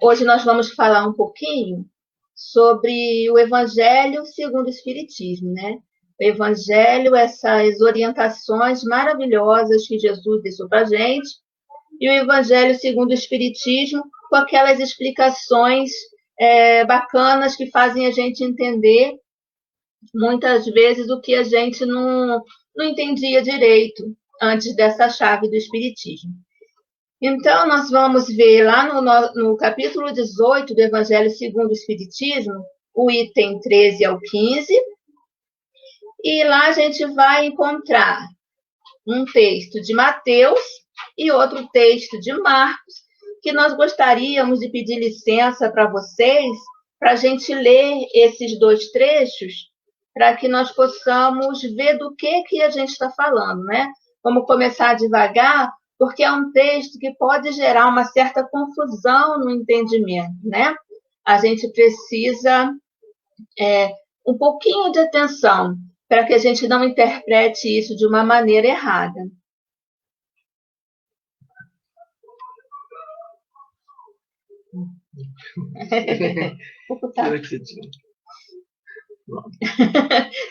Hoje nós vamos falar um pouquinho sobre o Evangelho segundo o Espiritismo, né? O Evangelho, essas orientações maravilhosas que Jesus deixou para a gente, e o Evangelho segundo o Espiritismo, com aquelas explicações bacanas que fazem a gente entender, muitas vezes, o que a gente não entendia direito antes dessa chave do Espiritismo. Então, nós vamos ver lá no capítulo 18 do Evangelho segundo o Espiritismo, o item 13 ao 15, e lá a gente vai encontrar um texto de Mateus e outro texto de Marcos, que nós gostaríamos de pedir licença para vocês, para a gente ler esses dois trechos, para que nós possamos ver do que a gente está falando, né? Vamos começar devagar, porque é um texto que pode gerar uma certa confusão no entendimento, né? A gente precisa um pouquinho de atenção para que a gente não interprete isso de uma maneira errada.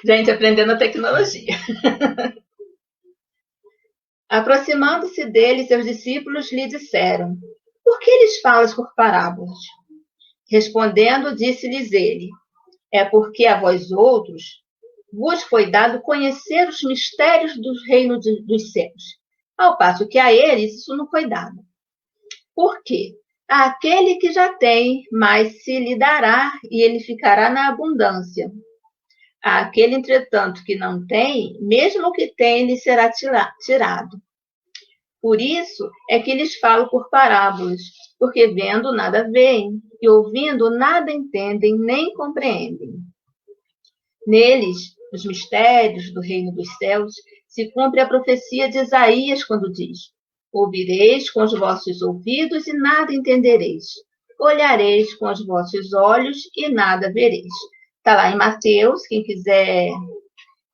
Gente, aprendendo a tecnologia. Aproximando-se dele, seus discípulos lhe disseram: por que lhes falas por parábolas? Respondendo, disse-lhes ele: é porque a vós outros vos foi dado conhecer os mistérios do reino dos céus, ao passo que a eles isso não foi dado. Por quê? Àquele que já tem, mais se lhe dará, e ele ficará na abundância. Àquele, entretanto, que não tem, mesmo o que tem lhe será tirado. Por isso é que lhes falo por parábolas, porque vendo nada veem, e ouvindo nada entendem nem compreendem. Neles, os mistérios do reino dos céus, se cumpre a profecia de Isaías quando diz: ouvireis com os vossos ouvidos e nada entendereis. Olhareis com os vossos olhos e nada vereis. Está lá em Mateus, quem quiser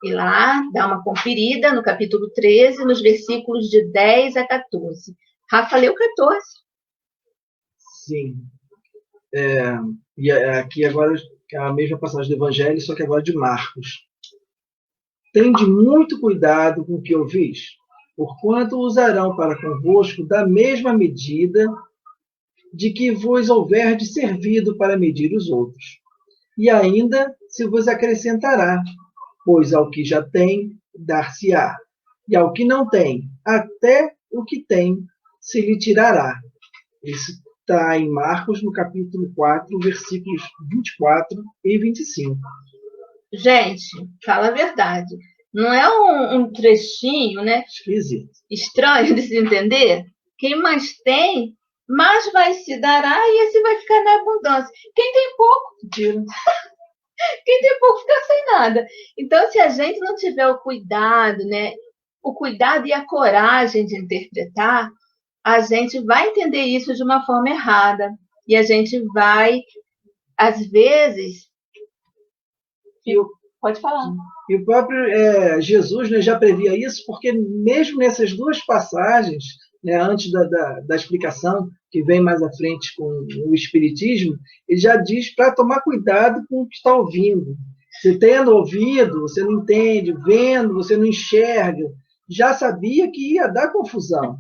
ir lá, dar uma conferida no capítulo 13, nos versículos de 10 a 14. Rafa leu 14. Sim. E aqui agora é a mesma passagem do Evangelho, só que agora de Marcos. Tende muito cuidado com o que ouvis, porquanto usarão para convosco da mesma medida de que vos houverdes servido para medir os outros. E ainda se vos acrescentará, pois ao que já tem, dar-se-á, e ao que não tem, até o que tem se lhe tirará. Isso está em Marcos, no capítulo 4, versículos 24 e 25. Gente, fala a verdade. Não é um trechinho, né? Esquisito. Estranho de se entender? Quem mais tem, mais vai se dará e esse vai ficar na abundância. Quem tem pouco, tira. Quem tem pouco fica sem nada. Então, se a gente não tiver o cuidado, né? O cuidado e a coragem de interpretar, a gente vai entender isso de uma forma errada. E a gente vai, às vezes... Pode falar. E o próprio Jesus, né, já previa isso, porque mesmo nessas duas passagens, né, antes da explicação, que vem mais à frente com o Espiritismo, ele já diz para tomar cuidado com o que está ouvindo. Você tendo ouvido, você não entende, vendo, você não enxerga. Já sabia que ia dar confusão.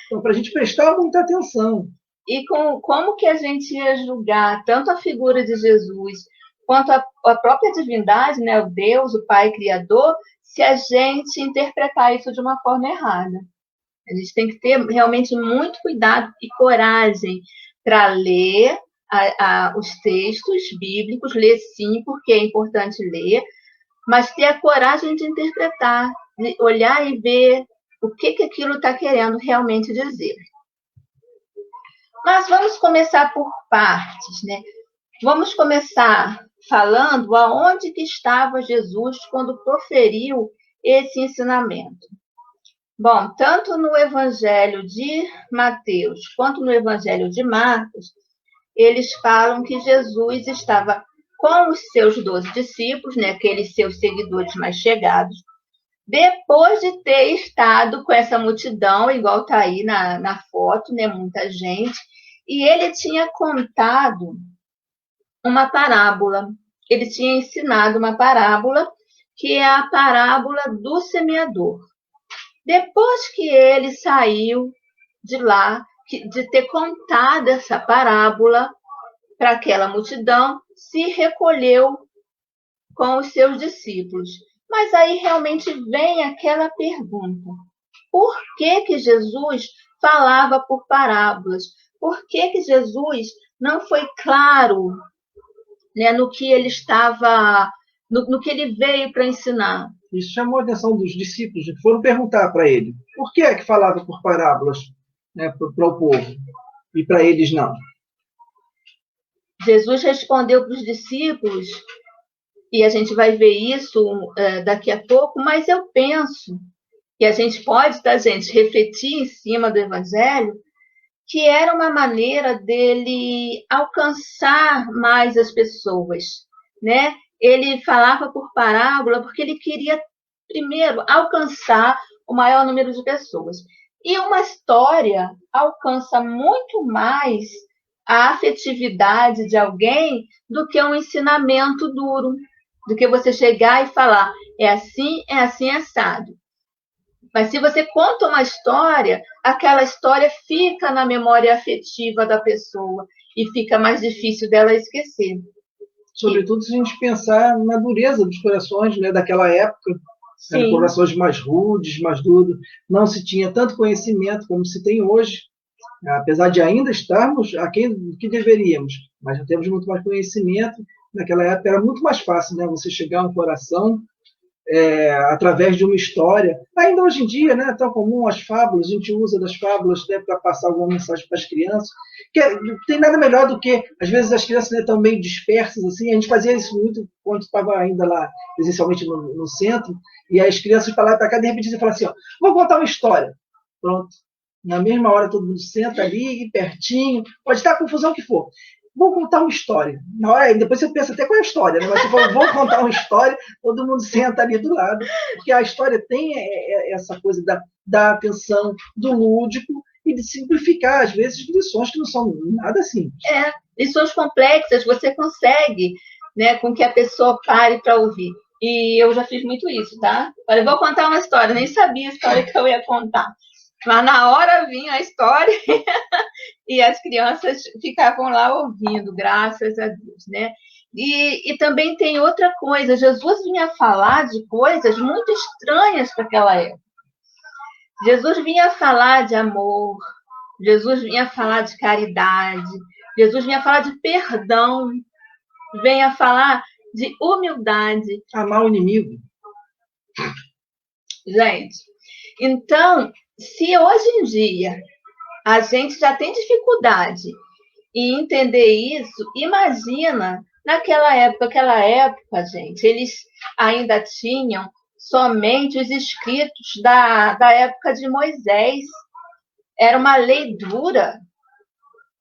Então, para a gente prestar muita atenção. E como que a gente ia julgar tanto a figura de Jesus quanto a própria divindade, né, o Deus, o Pai Criador, se a gente interpretar isso de uma forma errada? A gente tem que ter realmente muito cuidado e coragem para ler os textos bíblicos, ler sim, porque é importante ler, mas ter a coragem de interpretar, de olhar e ver o que aquilo está querendo realmente dizer. Mas vamos começar por partes, né? Vamos começar falando aonde que estava Jesus quando proferiu esse ensinamento. Bom, tanto no Evangelho de Mateus quanto no Evangelho de Marcos, eles falam que Jesus estava com os seus 12 discípulos, né, aqueles seus seguidores mais chegados, depois de ter estado com essa multidão, igual está aí na foto, né, muita gente, E ele tinha contado uma parábola. Ele tinha ensinado uma parábola, que é a parábola do semeador. Depois que ele saiu de lá, de ter contado essa parábola para aquela multidão, se recolheu com os seus discípulos. Mas aí realmente vem aquela pergunta: por que Jesus falava por parábolas? Por que Jesus não foi claro, né, no que ele estava, no que ele veio para ensinar? Isso chamou a atenção dos discípulos, que foram perguntar para ele por que é que falava por parábolas, né, para o povo e para eles não. Jesus respondeu para os discípulos, e a gente vai ver isso daqui a pouco, mas eu penso que a gente pode, tá, gente, refletir em cima do Evangelho, que era uma maneira dele alcançar mais as pessoas, né? Ele falava por parábola porque ele queria, primeiro, alcançar o maior número de pessoas. E uma história alcança muito mais a afetividade de alguém do que um ensinamento duro, do que você chegar e falar, é assim, assado. Mas se você conta uma história, aquela história fica na memória afetiva da pessoa e fica mais difícil dela esquecer. Sobretudo se a gente pensar na dureza dos corações, né, daquela época, eram corações mais rudes, mais duros, não se tinha tanto conhecimento como se tem hoje, apesar de ainda estarmos aquém do que deveríamos, mas já temos muito mais conhecimento. Naquela época era muito mais fácil, né, você chegar a um coração através de uma história. Ainda hoje em dia, né, é tão comum as fábulas, a gente usa das fábulas, né, para passar alguma mensagem para as crianças, não tem nada melhor do que, às vezes as crianças, né, estão meio dispersas, assim, a gente fazia isso muito quando estava ainda lá, presencialmente no centro, e as crianças para lá e para cá, de repente você fala assim, ó, vou contar uma história. Pronto. Na mesma hora todo mundo senta ali, pertinho, pode estar a confusão que for. Vou contar uma história. Na hora, depois você pensa até qual é a história, né? Mas você fala, vou contar uma história, todo mundo senta ali do lado, porque a história tem essa coisa da atenção, do lúdico e de simplificar, às vezes, lições que não são nada simples. Lições complexas, você consegue, né, com que a pessoa pare para ouvir. E eu já fiz muito isso, tá? Falei, vou contar uma história, nem sabia a história que eu ia contar. Mas na hora vinha a história e as crianças ficavam lá ouvindo, graças a Deus, né? E também tem outra coisa, Jesus vinha falar de coisas muito estranhas para aquela época. Jesus vinha falar de amor, Jesus vinha falar de caridade, Jesus vinha falar de perdão, vinha falar de humildade. Amar o inimigo. Gente, então, se hoje em dia a gente já tem dificuldade em entender isso, imagina naquela época, gente, eles ainda tinham somente os escritos da época de Moisés. Era uma lei dura,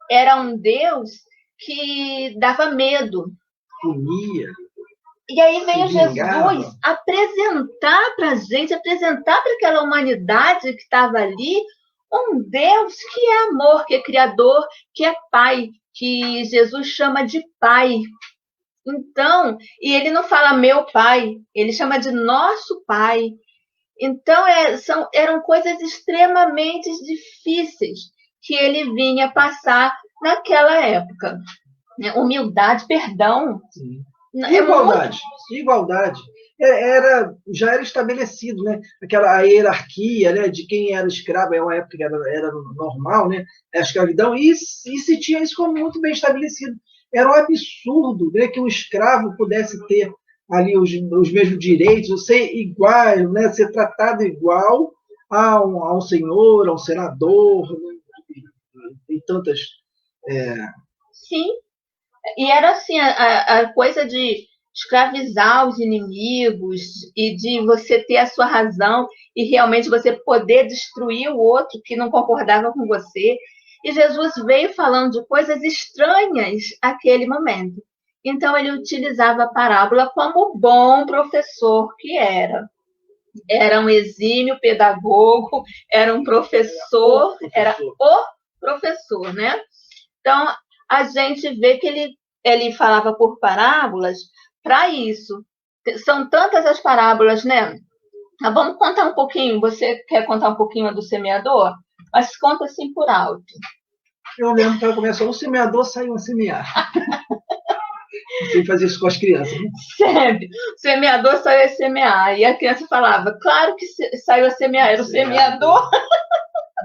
era um Deus que dava medo. Punia. E aí veio Jesus apresentar para a gente, apresentar para aquela humanidade que estava ali, um Deus que é amor, que é criador, que é pai, que Jesus chama de pai. Então, e ele não fala meu pai, ele chama de nosso pai. Então, eram coisas extremamente difíceis que ele vinha passar naquela época. Humildade, perdão. Sim. Igualdade. Já era estabelecido, né? A hierarquia, né, de quem era escravo, é uma época que era normal, né? A escravidão, e se tinha isso como muito bem estabelecido. Era um absurdo, né, que um escravo pudesse ter ali os mesmos direitos, ser igual, né, ser tratado igual a um senhor, a um senador, né, e tantas... Sim. E era assim, a coisa de escravizar os inimigos e de você ter a sua razão e realmente você poder destruir o outro que não concordava com você. E Jesus veio falando de coisas estranhas naquele momento. Então, ele utilizava a parábola como bom professor que era. Era um exímio pedagogo, era um professor, era o professor, né? Então, a gente vê que ele falava por parábolas para isso. São tantas as parábolas, né? Mas vamos contar um pouquinho. Você quer contar um pouquinho a do semeador? Mas conta assim por alto. Eu lembro que ela começou, o semeador saiu a semear. Você fazia isso com as crianças, né? Sempre. O semeador saiu a semear. E a criança falava, claro que saiu a semear, era o semeador.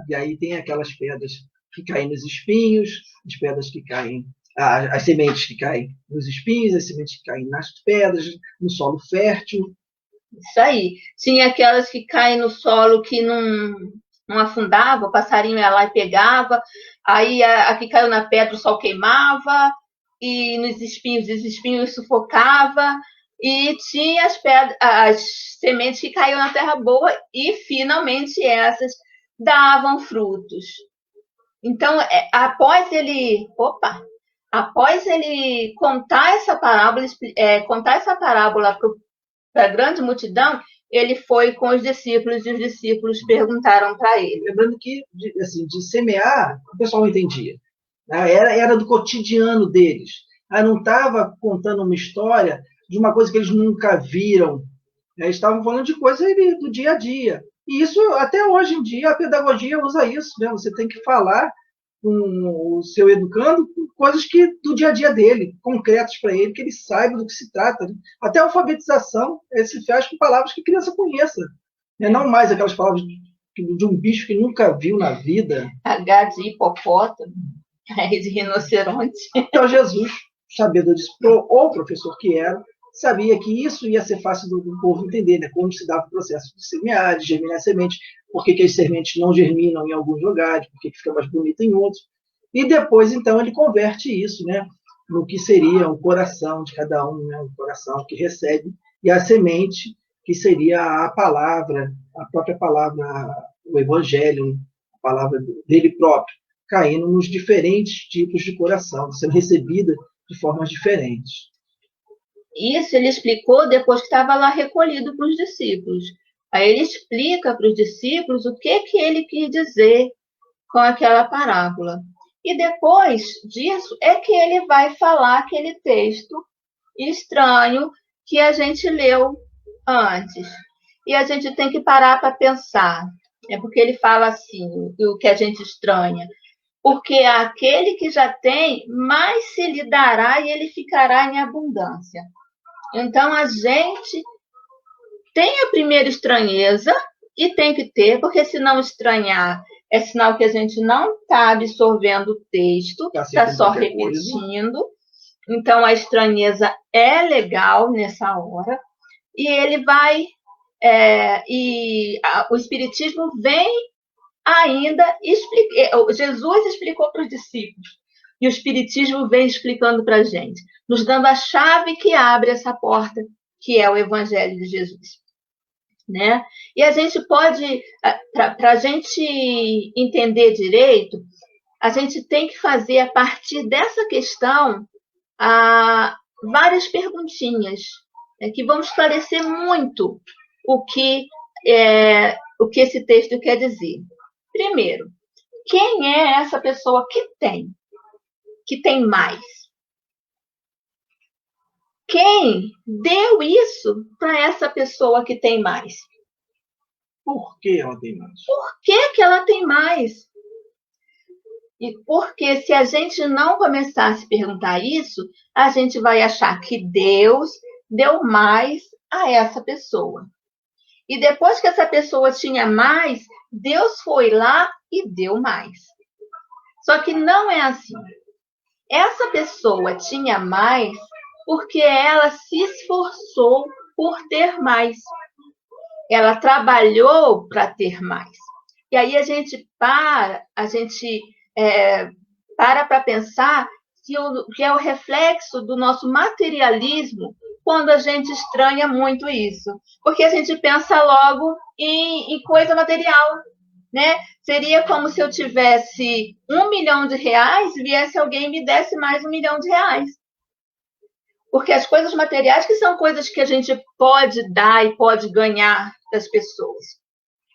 E aí tem aquelas pedras que caem nos espinhos, as pedras que caem, as sementes que caem nos espinhos, as sementes que caem nas pedras, no solo fértil. Isso aí. Tinha aquelas que caem no solo que não afundava, o passarinho ia lá e pegava, aí a que caiu na pedra o sol queimava, e nos espinhos, os espinhos sufocava, e tinha as sementes que caíam na terra boa, e finalmente essas davam frutos. Então, após ele contar essa parábola para a grande multidão, ele foi com os discípulos e os discípulos perguntaram para ele. Lembrando que, assim, de semear, o pessoal não entendia. Era do cotidiano deles. Não estava contando uma história de uma coisa que eles nunca viram. Eles estavam falando de coisa do dia a dia. E isso, até hoje em dia, a pedagogia usa isso. Né? Você tem que falar com o seu educando com coisas do dia a dia dele, concretas para ele, que ele saiba do que se trata. Né? Até a alfabetização se faz com palavras que a criança conheça. Né? Não mais aquelas palavras de um bicho que nunca viu na vida. H de hipopótamo, R de rinoceronte. Então Jesus, sabedor disso, ou professor que era, sabia que isso ia ser fácil do povo entender, né? Como se dava o processo de semear, de germinar semente, por que as sementes não germinam em alguns lugares, por que fica mais bonito em outros. E depois, então, ele converte isso, né, no que seria o coração de cada um, né, o coração que recebe, e a semente, que seria a palavra, a própria palavra, o evangelho, a palavra dele próprio, caindo nos diferentes tipos de coração, sendo recebida de formas diferentes. Isso ele explicou depois que estava lá recolhido para os discípulos. Aí ele explica para os discípulos o que ele quis dizer com aquela parábola. E depois disso é que ele vai falar aquele texto estranho que a gente leu antes. E a gente tem que parar para pensar. É porque ele fala assim, o que a gente estranha. Porque aquele que já tem, mais se lhe dará e ele ficará em abundância. Então, a gente tem a primeira estranheza, e tem que ter, porque se não estranhar, é sinal que a gente não está absorvendo o texto, está só repetindo. Então, a estranheza é legal nessa hora. E ele vai... o Espiritismo vem ainda... Jesus explicou para os discípulos. E o Espiritismo vem explicando para a gente, nos dando a chave que abre essa porta, que é o Evangelho de Jesus. Né? E a gente pode, para a gente entender direito, a gente tem que fazer, a partir dessa questão, várias perguntinhas, né, que vão esclarecer muito o que esse texto quer dizer. Primeiro, quem é essa pessoa que tem mais? Quem deu isso para essa pessoa que tem mais? Por que ela tem mais? Por que ela tem mais? E porque se a gente não começar a se perguntar isso, a gente vai achar que Deus deu mais a essa pessoa. E depois que essa pessoa tinha mais, Deus foi lá e deu mais. Só que não é assim. Essa pessoa tinha mais porque ela se esforçou por ter mais. Ela trabalhou para ter mais. E aí a gente para pensar que é o reflexo do nosso materialismo quando a gente estranha muito isso. Porque a gente pensa logo em coisa material. Né? Seria como se eu tivesse R$1 milhão, viesse alguém e me desse mais R$1 milhão. Porque as coisas materiais que são coisas que a gente pode dar e pode ganhar das pessoas.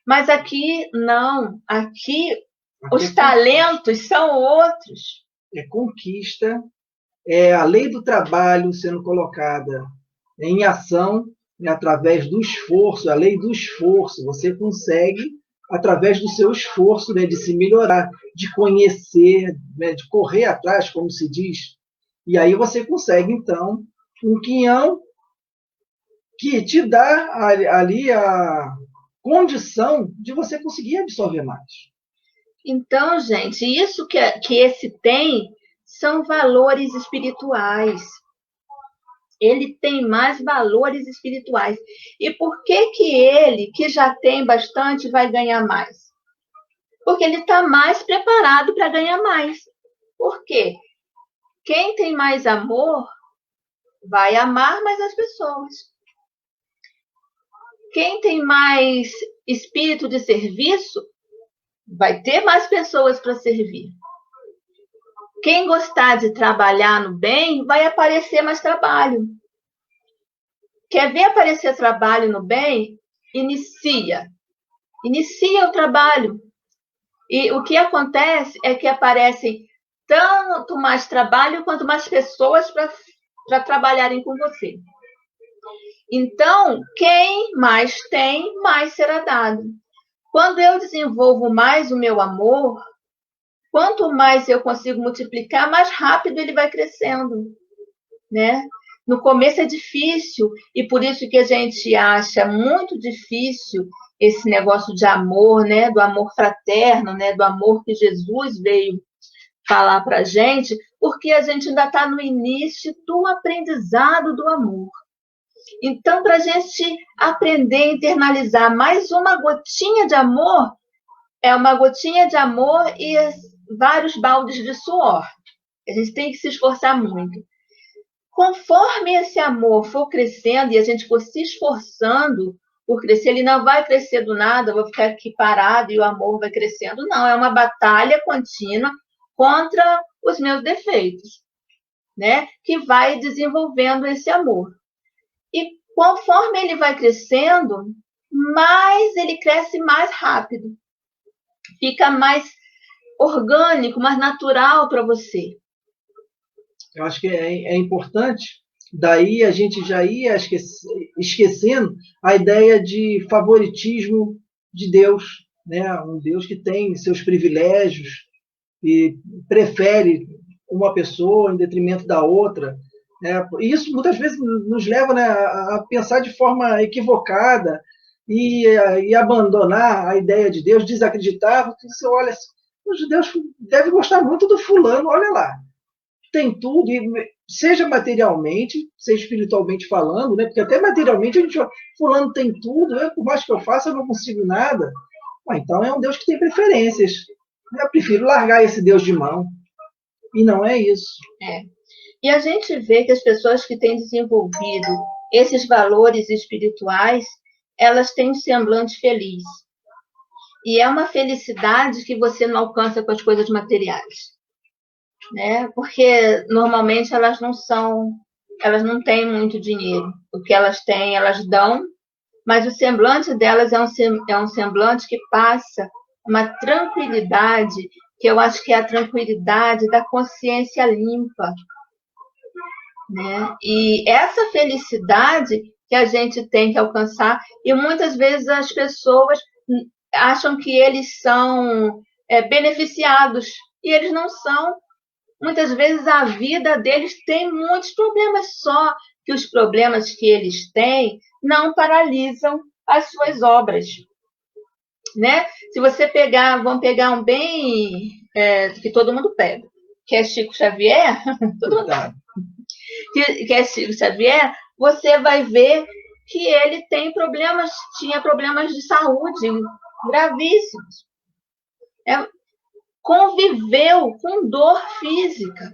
Mas aqui, não. Aqui os talentos são outros. é conquista, é a lei do trabalho sendo colocada em ação, né, através do esforço, a lei do esforço. Você consegue, através do seu esforço, né, de se melhorar, de conhecer, né, de correr atrás, como se diz. E aí você consegue, então, um quinhão que te dá ali a condição de você conseguir absorver mais. Então, gente, isso que esse tem são valores espirituais. Ele tem mais valores espirituais. E por que ele, que já tem bastante, vai ganhar mais? Porque ele está mais preparado para ganhar mais. Por quê? Quem tem mais amor vai amar mais as pessoas. Quem tem mais espírito de serviço vai ter mais pessoas para servir. Quem gostar de trabalhar no bem, vai aparecer mais trabalho. Quer ver aparecer trabalho no bem? Inicia o trabalho. E o que acontece é que aparecem tanto mais trabalho quanto mais pessoas para trabalharem com você. Então, quem mais tem, mais será dado. Quando eu desenvolvo mais o meu amor, quanto mais eu consigo multiplicar, mais rápido ele vai crescendo, né? No começo é difícil, e por isso que a gente acha muito difícil esse negócio de amor, né? Do amor fraterno, né? Do amor que Jesus veio falar para a gente, porque a gente ainda está no início do aprendizado do amor. Então, para a gente aprender a internalizar mais uma gotinha de amor, é uma gotinha de amor e vários baldes de suor. A gente tem que se esforçar muito. Conforme esse amor for crescendo e a gente for se esforçando por crescer, ele não vai crescer do nada, eu vou ficar aqui parado e o amor vai crescendo. Não, é uma batalha contínua contra os meus defeitos, né? Que vai desenvolvendo esse amor. E conforme ele vai crescendo, mais ele cresce mais rápido. Fica mais orgânico, mais natural para você. Eu acho que é importante, daí a gente já ia esquecendo a ideia de favoritismo de Deus, né? Um Deus que tem seus privilégios e prefere uma pessoa em detrimento da outra. Né? E isso muitas vezes nos leva, né, a pensar de forma equivocada e abandonar a ideia de Deus, desacreditar, porque você olha, os judeus devem gostar muito do fulano, olha lá, tem tudo, seja materialmente, seja espiritualmente falando, né? Porque até materialmente a gente fala, fulano tem tudo, por mais que eu faça, eu não consigo nada. Então é um Deus que tem preferências. Eu prefiro largar esse Deus de mão. E não é isso. É. E a gente vê que as pessoas que têm desenvolvido esses valores espirituais, elas têm um semblante feliz. E é uma felicidade que você não alcança com as coisas materiais. Né? Porque normalmente elas não têm muito dinheiro. O que elas têm, elas dão, mas o semblante delas é um semblante que passa uma tranquilidade, que eu acho que é a tranquilidade da consciência limpa. Né? E essa felicidade que a gente tem que alcançar, e muitas vezes as pessoas acham que eles são beneficiados, e eles não são. Muitas vezes a vida deles tem muitos problemas, só que os problemas que eles têm não paralisam as suas obras. Né? Se você pegar, vamos pegar um bem que todo mundo pega, que é Chico Xavier, todo mundo sabe, que é Chico Xavier, você vai ver que ele tinha problemas de saúde gravíssimos. Conviveu com dor física,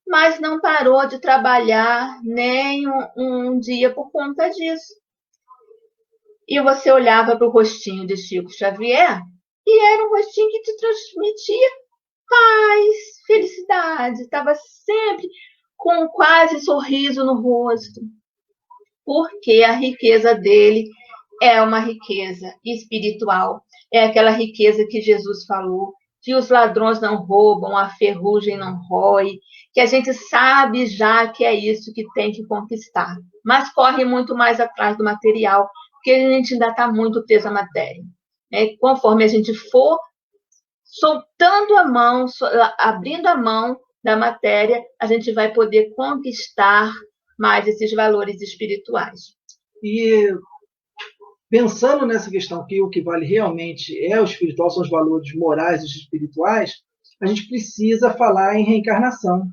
mas não parou de trabalhar nem um dia por conta disso. E você olhava para o rostinho de Chico Xavier e era um rostinho que te transmitia paz, felicidade, estava sempre com quase sorriso no rosto, porque a riqueza dele é uma riqueza espiritual, é aquela riqueza que Jesus falou, que os ladrões não roubam, a ferrugem não rói, que a gente sabe já que é isso que tem que conquistar, mas corre muito mais atrás do material, porque a gente ainda está muito preso à matéria. Conforme a gente for soltando a mão, abrindo a mão da matéria, a gente vai poder conquistar mais esses valores espirituais. E pensando nessa questão que o que vale realmente é o espiritual, são os valores morais e espirituais, a gente precisa falar em reencarnação,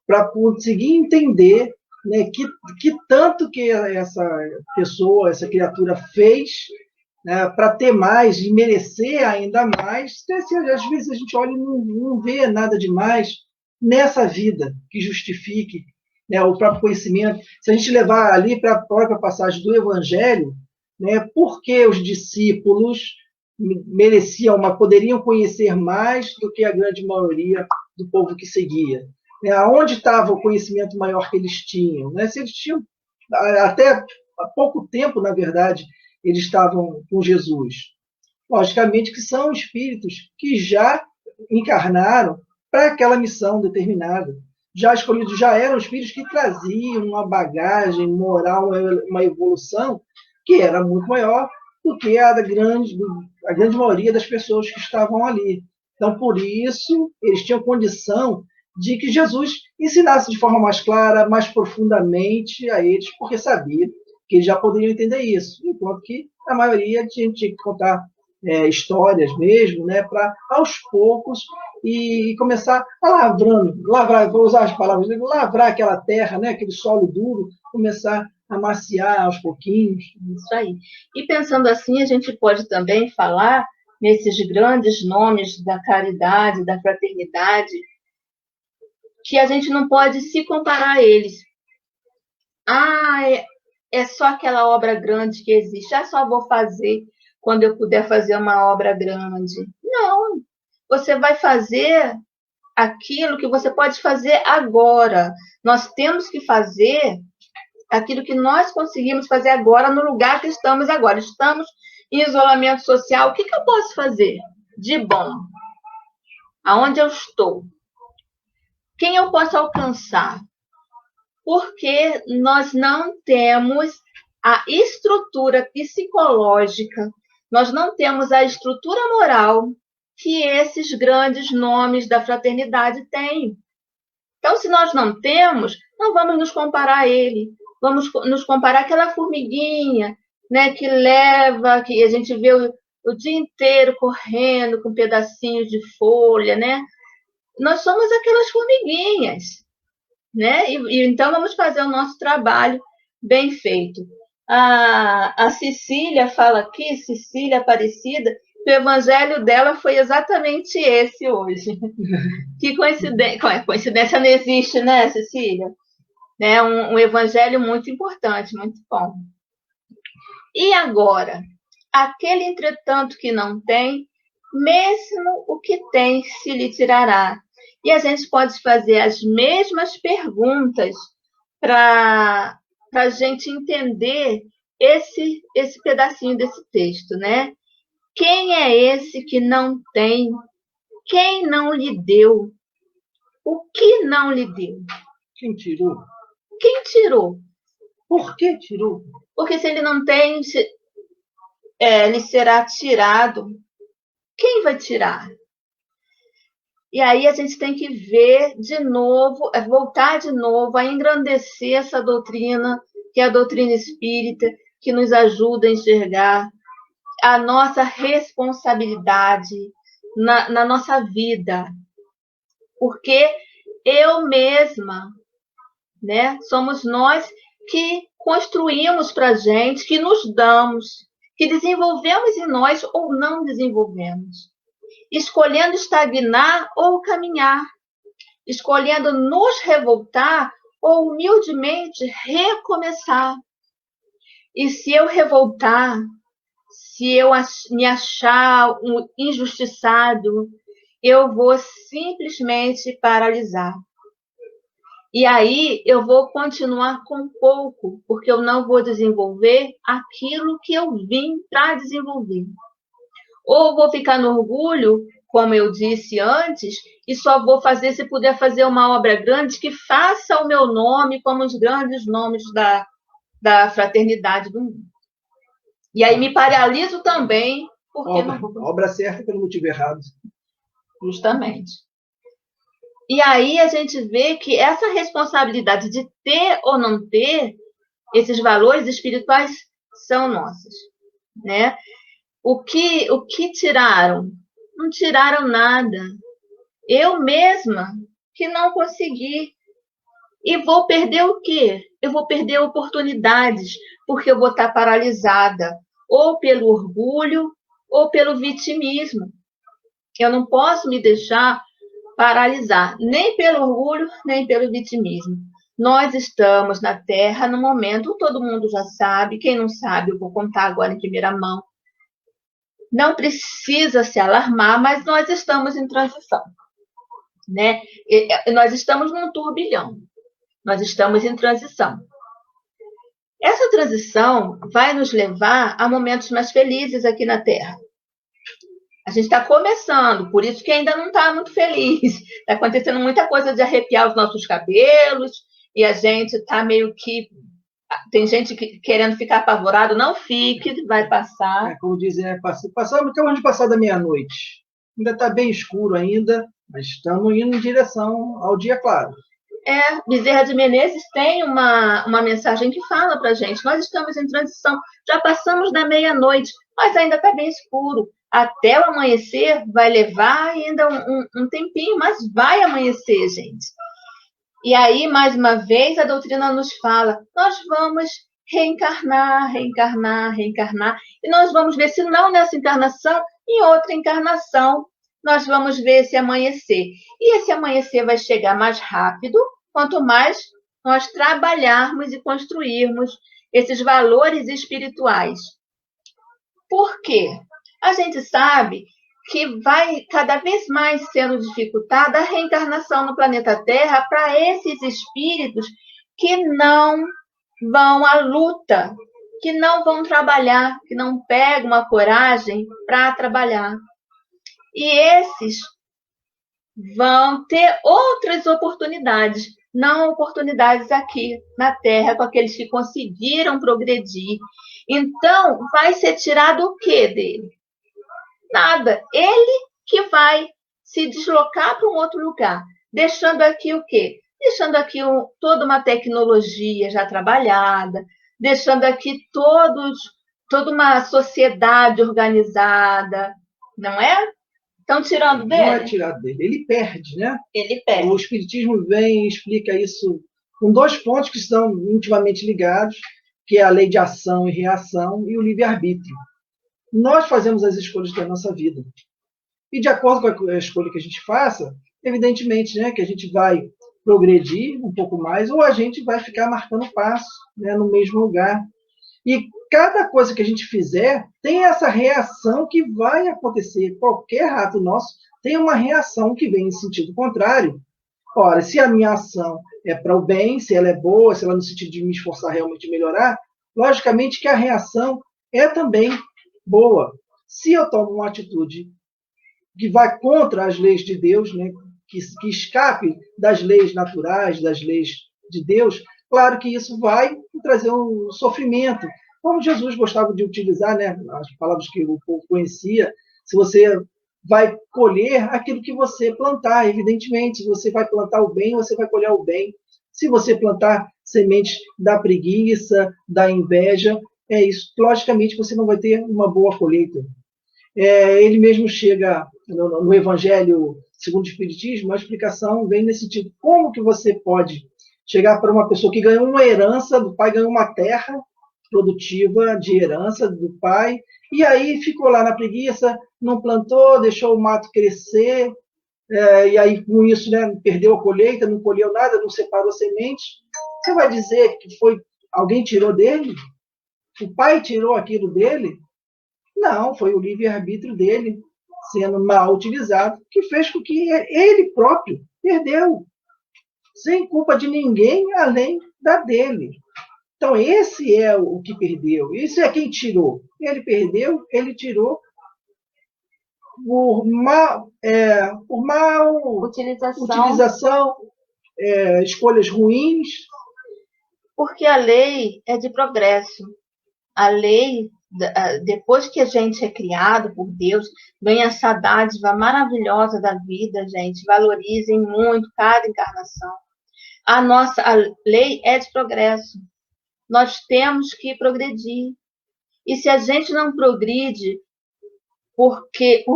para conseguir entender, né, que tanto que essa pessoa, essa criatura fez, né, para ter mais e merecer ainda mais. Às vezes a gente olha e não vê nada demais nessa vida que justifique, né, o próprio conhecimento. Se a gente levar ali para a própria passagem do Evangelho, né, por que os discípulos poderiam conhecer mais do que a grande maioria do povo que seguia? Aonde estava o conhecimento maior que eles tinham? Né? Se eles tinham, até há pouco tempo, na verdade, eles estavam com Jesus. Logicamente que são espíritos que já encarnaram para aquela missão determinada. Já escolhidos, já eram espíritos que traziam uma bagagem moral, uma evolução que era muito maior do que a grande maioria das pessoas que estavam ali. Então, por isso, eles tinham condição de que Jesus ensinasse de forma mais clara, mais profundamente a eles, porque sabia que eles já poderiam entender isso, enquanto que a maioria tinha que contar histórias mesmo, né, para aos poucos e começar a lavrar, vou usar as palavras, lavrar aquela terra, né, aquele solo duro, começar a maciar aos pouquinhos. Isso aí. E pensando assim, a gente pode também falar nesses grandes nomes da caridade, da fraternidade, que a gente não pode se comparar a eles. É só aquela obra grande que existe. Só vou fazer quando eu puder fazer uma obra grande. Não. Você vai fazer aquilo que você pode fazer agora. Nós temos que fazer aquilo que nós conseguimos fazer agora no lugar que estamos agora. Estamos em isolamento social. O que eu posso fazer de bom? Aonde eu estou? Quem eu posso alcançar? Porque nós não temos a estrutura psicológica, nós não temos a estrutura moral que esses grandes nomes da fraternidade têm. Então, se nós não temos, não vamos nos comparar a ele, vamos nos comparar àquela formiguinha, né, que a gente vê o dia inteiro correndo com pedacinhos de folha, né? Nós somos aquelas formiguinhas, né? Então vamos fazer o nosso trabalho bem feito. A Cecília fala aqui, Cecília Aparecida, que o evangelho dela foi exatamente esse hoje. Que coincidência, coincidência não existe, né, Cecília? Né? Um evangelho muito importante, muito bom. E agora, aquele entretanto que não tem, mesmo o que tem se lhe tirará. E a gente pode fazer as mesmas perguntas para a gente entender esse pedacinho desse texto, né? Quem é esse que não tem? Quem não lhe deu? O que não lhe deu? Quem tirou? Quem tirou? Por que tirou? Porque se ele não tem, lhe será tirado. Quem vai tirar? E aí a gente tem que ver de novo, voltar de novo a engrandecer essa doutrina, que é a doutrina espírita, que nos ajuda a enxergar a nossa responsabilidade na nossa vida. Porque eu mesma, né, somos nós que construímos para a gente, que nos damos, que desenvolvemos em nós ou não desenvolvemos. Escolhendo estagnar ou caminhar, escolhendo nos revoltar ou humildemente recomeçar. E se eu revoltar, se eu me achar um injustiçado, eu vou simplesmente paralisar. E aí eu vou continuar com pouco, porque eu não vou desenvolver aquilo que eu vim para desenvolver. Ou vou ficar no orgulho como eu disse antes, e só vou fazer se puder fazer uma obra grande que faça o meu nome como os grandes nomes da fraternidade do mundo. E aí me paraliso também, porque não vou... Obra certa pelo motivo errado. Justamente. E aí a gente vê que essa responsabilidade de ter ou não ter esses valores espirituais são nossas, né? O que tiraram? Não tiraram nada. Eu mesma que não consegui. E vou perder o quê? Eu vou perder oportunidades, porque eu vou estar paralisada, ou pelo orgulho, ou pelo vitimismo. Eu não posso me deixar paralisar, nem pelo orgulho, nem pelo vitimismo. Nós estamos na Terra no momento, todo mundo já sabe, quem não sabe, eu vou contar agora em primeira mão. Não precisa se alarmar, mas nós estamos em transição, né? Nós estamos num turbilhão, nós estamos em transição. Essa transição vai nos levar a momentos mais felizes aqui na Terra. A gente está começando, por isso que ainda não está muito feliz. Está acontecendo muita coisa de arrepiar os nossos cabelos, e a gente está meio que... Tem gente querendo ficar apavorado, não fique, vai passar. Como dizem, acabamos de passar da meia-noite. Ainda está bem escuro ainda, mas estamos indo em direção ao dia claro. Bezerra de Menezes tem uma mensagem que fala para a gente, nós estamos em transição, já passamos da meia-noite, mas ainda está bem escuro. Até o amanhecer vai levar ainda um tempinho, mas vai amanhecer, gente. E aí, mais uma vez, a doutrina nos fala, nós vamos reencarnar, reencarnar, reencarnar, e nós vamos ver, se não nessa encarnação, em outra encarnação, nós vamos ver esse amanhecer. E esse amanhecer vai chegar mais rápido, quanto mais nós trabalharmos e construirmos esses valores espirituais. Por quê? A gente sabe que vai cada vez mais sendo dificultada a reencarnação no planeta Terra para esses espíritos que não vão à luta, que não vão trabalhar, que não pegam a coragem para trabalhar. E esses vão ter outras oportunidades, não oportunidades aqui na Terra, com aqueles que conseguiram progredir. Então, vai ser tirado o quê dele? Nada. Ele que vai se deslocar para um outro lugar, deixando aqui o quê? Deixando aqui toda uma tecnologia já trabalhada, deixando aqui toda uma sociedade organizada, não é? Estão tirando dele? Não é tirado dele, ele perde, né? Ele perde. O Espiritismo vem e explica isso com dois pontos que estão intimamente ligados, que é a lei de ação e reação e o livre-arbítrio. Nós fazemos as escolhas da nossa vida. E de acordo com a escolha que a gente faça, evidentemente, né, que a gente vai progredir um pouco mais ou a gente vai ficar marcando passo, né, no mesmo lugar. E cada coisa que a gente fizer tem essa reação que vai acontecer. Qualquer ato nosso tem uma reação que vem em sentido contrário. Ora, se a minha ação é para o bem, se ela é boa, se ela é no sentido de me esforçar realmente melhorar, logicamente que a reação é também boa. Se eu tomo uma atitude que vai contra as leis de Deus, né, que escape das leis naturais, das leis de Deus, claro que isso vai trazer um sofrimento. Como Jesus gostava de utilizar, né, as palavras que o povo conhecia, se você vai colher aquilo que você plantar, evidentemente. Se você vai plantar o bem, você vai colher o bem. Se você plantar sementes da preguiça, da inveja, é isso. Logicamente, você não vai ter uma boa colheita. Ele mesmo chega no Evangelho segundo o Espiritismo, a explicação vem nesse sentido. Como que você pode chegar para uma pessoa que ganhou uma herança, do pai ganhou uma terra produtiva de herança do pai, e aí ficou lá na preguiça, não plantou, deixou o mato crescer, e aí com isso, né, perdeu a colheita, não colheu nada, não separou semente. Você vai dizer que foi alguém tirou dele? O pai tirou aquilo dele? Não, foi o livre-arbítrio dele sendo mal utilizado, que fez com que ele próprio perdeu, sem culpa de ninguém além da dele. Então, esse é o que perdeu. Isso é quem tirou. Ele perdeu, ele tirou. por mal utilização, escolhas ruins. Porque a lei é de progresso. A lei, depois que a gente é criado por Deus, ganha essa dádiva maravilhosa da vida, gente. Valorizem muito cada encarnação. A lei é de progresso. Nós temos que progredir. E se a gente não progride por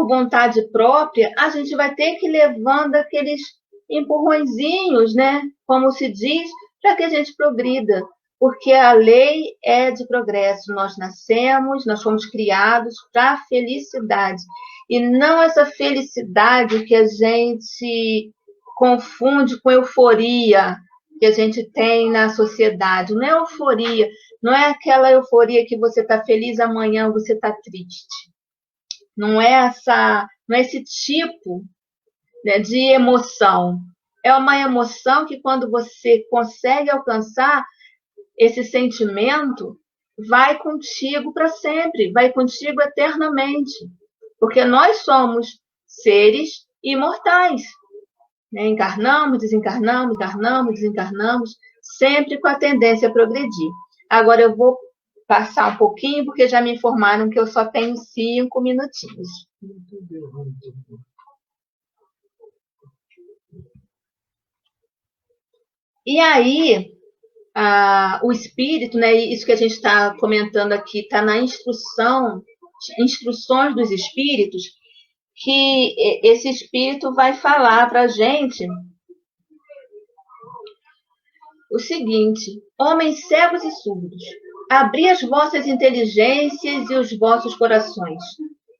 vontade própria, a gente vai ter que ir levando aqueles empurrõezinhos, né? Como se diz, para que a gente progrida. Porque a lei é de progresso. Nós nascemos, nós fomos criados para a felicidade. E não essa felicidade que a gente confunde com euforia que a gente tem na sociedade. Não é euforia, não é aquela euforia que você está feliz, amanhã você está triste. Não é esse tipo, né, de emoção. É uma emoção que quando você consegue alcançar esse sentimento, vai contigo para sempre, vai contigo eternamente. Porque nós somos seres imortais. Né? Encarnamos, desencarnamos, encarnamos, desencarnamos, sempre com a tendência a progredir. Agora eu vou passar um pouquinho, porque já me informaram que eu só tenho 5 minutinhos. E aí, o espírito, né, isso que a gente está comentando aqui, está na instruções dos espíritos, que esse espírito vai falar para a gente o seguinte: homens cegos e surdos, abri as vossas inteligências e os vossos corações.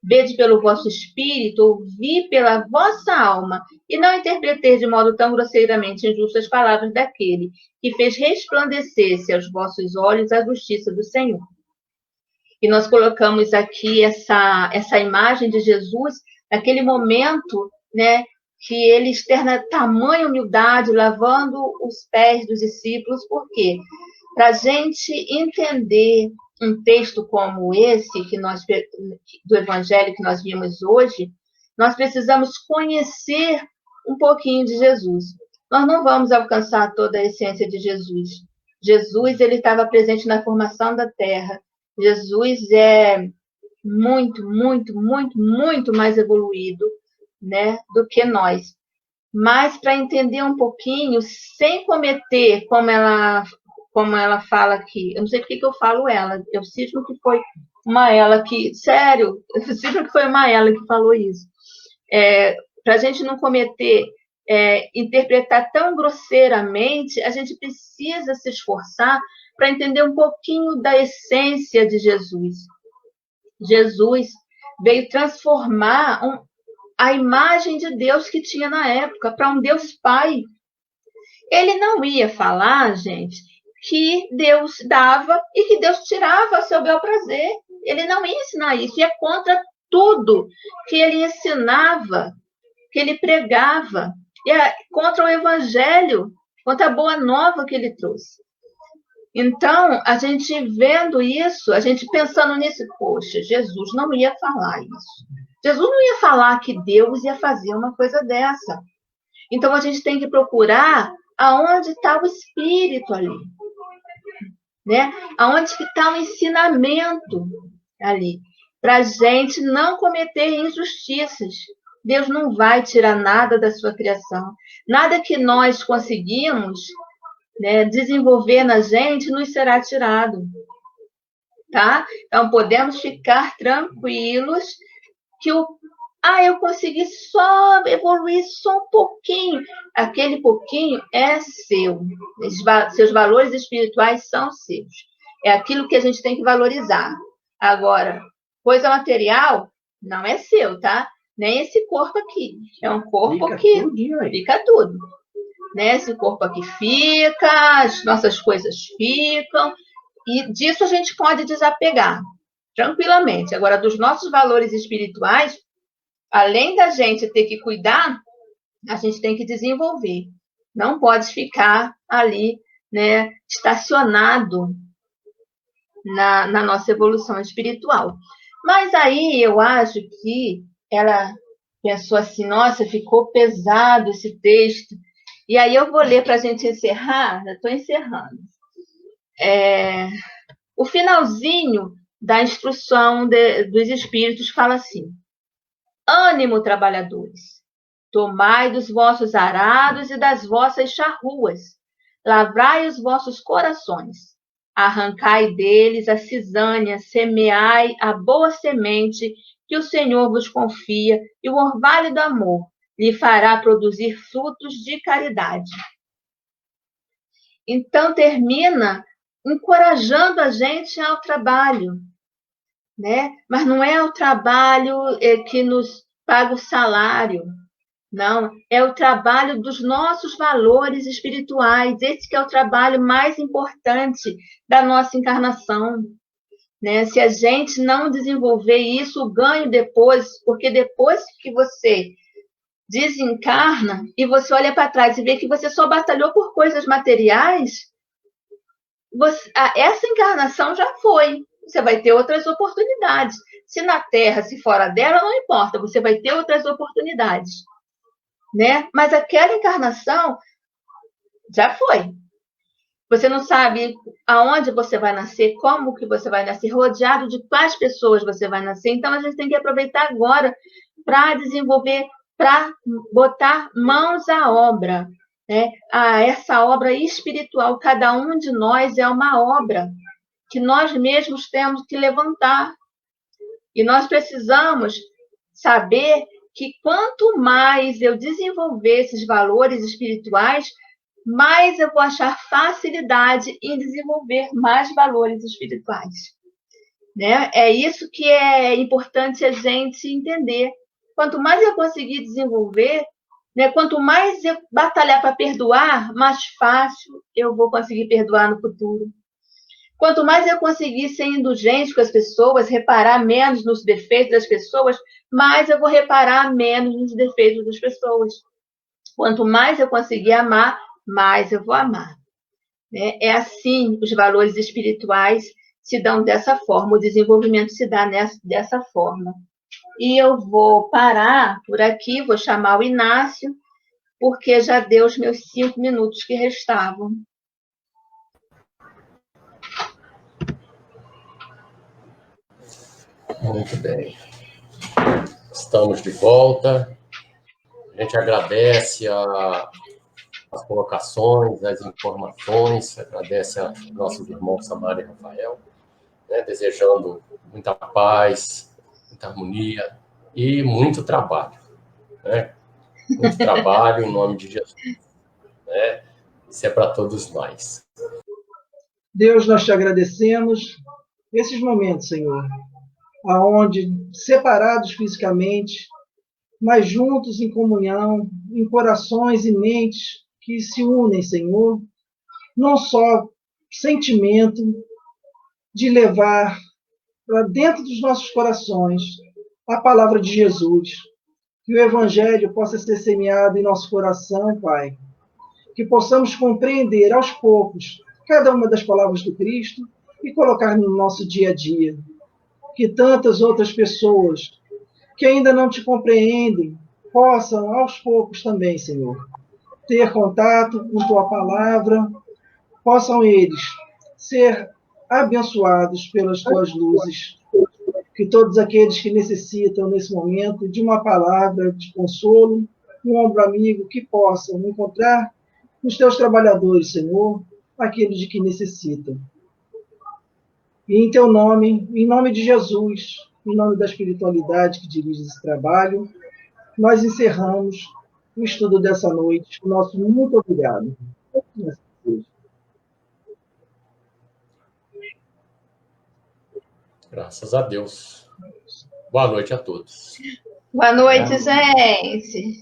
Vede pelo vosso espírito, ouvi pela vossa alma, e não interpreteis de modo tão grosseiramente injusto as palavras daquele que fez resplandecer-se aos vossos olhos a justiça do Senhor. E nós colocamos aqui essa imagem de Jesus, naquele momento, né, que ele externa tamanha humildade, lavando os pés dos discípulos. Por quê? Para a gente entender um texto como esse do Evangelho que nós vimos hoje, nós precisamos conhecer um pouquinho de Jesus. Nós não vamos alcançar toda a essência de Jesus. Jesus, ele estava presente na formação da Terra. Jesus é muito, muito, muito, muito mais evoluído, né, do que nós. Mas para entender um pouquinho, sem cometer, como ela fala aqui, eu não sei por que eu falo ela, eu cismo que foi uma ela que, sério, eu cismo que foi uma ela que falou isso. Para a gente não cometer, interpretar tão grosseiramente, a gente precisa se esforçar para entender um pouquinho da essência de Jesus. Jesus veio transformar a imagem de Deus que tinha na época para um Deus Pai. Ele não ia falar, gente, que Deus dava e que Deus tirava a seu bel prazer. Ele não ia ensinar isso. E é contra tudo que ele ensinava, que ele pregava. E é contra o Evangelho, contra a boa nova que ele trouxe. Então, a gente vendo isso, a gente pensando nisso, poxa, Jesus não ia falar isso. Jesus não ia falar que Deus ia fazer uma coisa dessa. Então, a gente tem que procurar aonde está o Espírito ali. Né? Aonde que está o ensinamento ali. Para a gente não cometer injustiças. Deus não vai tirar nada da sua criação. Nada que nós conseguimos, né, desenvolver na gente nos será tirado. Tá? Então, podemos ficar tranquilos que eu consegui só evoluir só um pouquinho. Aquele pouquinho é seu. Seus valores espirituais são seus. É aquilo que a gente tem que valorizar. Agora, coisa material não é seu, tá? Nem esse corpo aqui. É um corpo que fica tudo. Né? Esse corpo aqui fica, as nossas coisas ficam, e disso a gente pode desapegar tranquilamente. Agora, dos nossos valores espirituais, além da gente ter que cuidar, a gente tem que desenvolver. Não pode ficar ali, né, estacionado na nossa evolução espiritual. Mas aí eu acho que ela pensou assim, nossa, ficou pesado esse texto. E aí eu vou ler para a gente encerrar, já estou encerrando. O finalzinho da instrução dos Espíritos fala assim: ânimo, trabalhadores, tomai dos vossos arados e das vossas charruas, lavrai os vossos corações, arrancai deles a cisânia, semeai a boa semente que o Senhor vos confia, e o orvalho do amor lhe fará produzir frutos de caridade. Então, termina encorajando a gente ao trabalho, né? Mas não é o trabalho que nos paga o salário, não. É o trabalho dos nossos valores espirituais. Esse que é o trabalho mais importante da nossa encarnação, né? Se a gente não desenvolver isso, o ganho depois, porque depois que você desencarna e você olha para trás e vê que você só batalhou por coisas materiais, essa encarnação já foi. Você vai ter outras oportunidades. Se na Terra, se fora dela, não importa, você vai ter outras oportunidades, né? Mas aquela encarnação já foi. Você não sabe aonde você vai nascer, como que você vai nascer, rodeado de quais pessoas você vai nascer. Então, a gente tem que aproveitar agora para desenvolver, para botar mãos à obra, né? Essa obra espiritual. Cada um de nós é uma obra que nós mesmos temos que levantar. E nós precisamos saber que quanto mais eu desenvolver esses valores espirituais, mais eu vou achar facilidade em desenvolver mais valores espirituais, né? É isso que é importante a gente entender. Quanto mais eu conseguir desenvolver, né, quanto mais eu batalhar para perdoar, mais fácil eu vou conseguir perdoar no futuro. Quanto mais eu conseguir ser indulgente com as pessoas, reparar menos nos defeitos das pessoas, mais eu vou reparar menos nos defeitos das pessoas. Quanto mais eu conseguir amar, mais eu vou amar. Né? É assim, os valores espirituais se dão dessa forma, o desenvolvimento se dá dessa forma. E eu vou parar por aqui, vou chamar o Inácio, porque já deu os meus 5 minutos que restavam. Muito bem. Estamos de volta. A gente agradece as colocações, as informações, agradece a nossos irmãos Samara e Rafael, né, desejando muita paz, muita harmonia e muito trabalho. Né? Muito trabalho em nome de Jesus. Né? Isso é para todos nós. Deus, nós te agradecemos esses momentos, Senhor, aonde separados fisicamente, mas juntos em comunhão, em corações e mentes que se unem, Senhor, não só sentimento de levar para dentro dos nossos corações a palavra de Jesus, que o Evangelho possa ser semeado em nosso coração, Pai, que possamos compreender aos poucos cada uma das palavras do Cristo e colocar no nosso dia a dia, que tantas outras pessoas que ainda não te compreendem possam aos poucos também, Senhor, ter contato com tua palavra, possam eles ser abençoados pelas tuas luzes, que todos aqueles que necessitam nesse momento de uma palavra de consolo, um ombro amigo, que possam encontrar nos teus trabalhadores, Senhor, aqueles de que necessitam. E em teu nome, em nome de Jesus, em nome da espiritualidade que dirige esse trabalho, nós encerramos o estudo dessa noite. Nosso muito obrigado. Graças a Deus. Boa noite a todos. Boa noite, gente.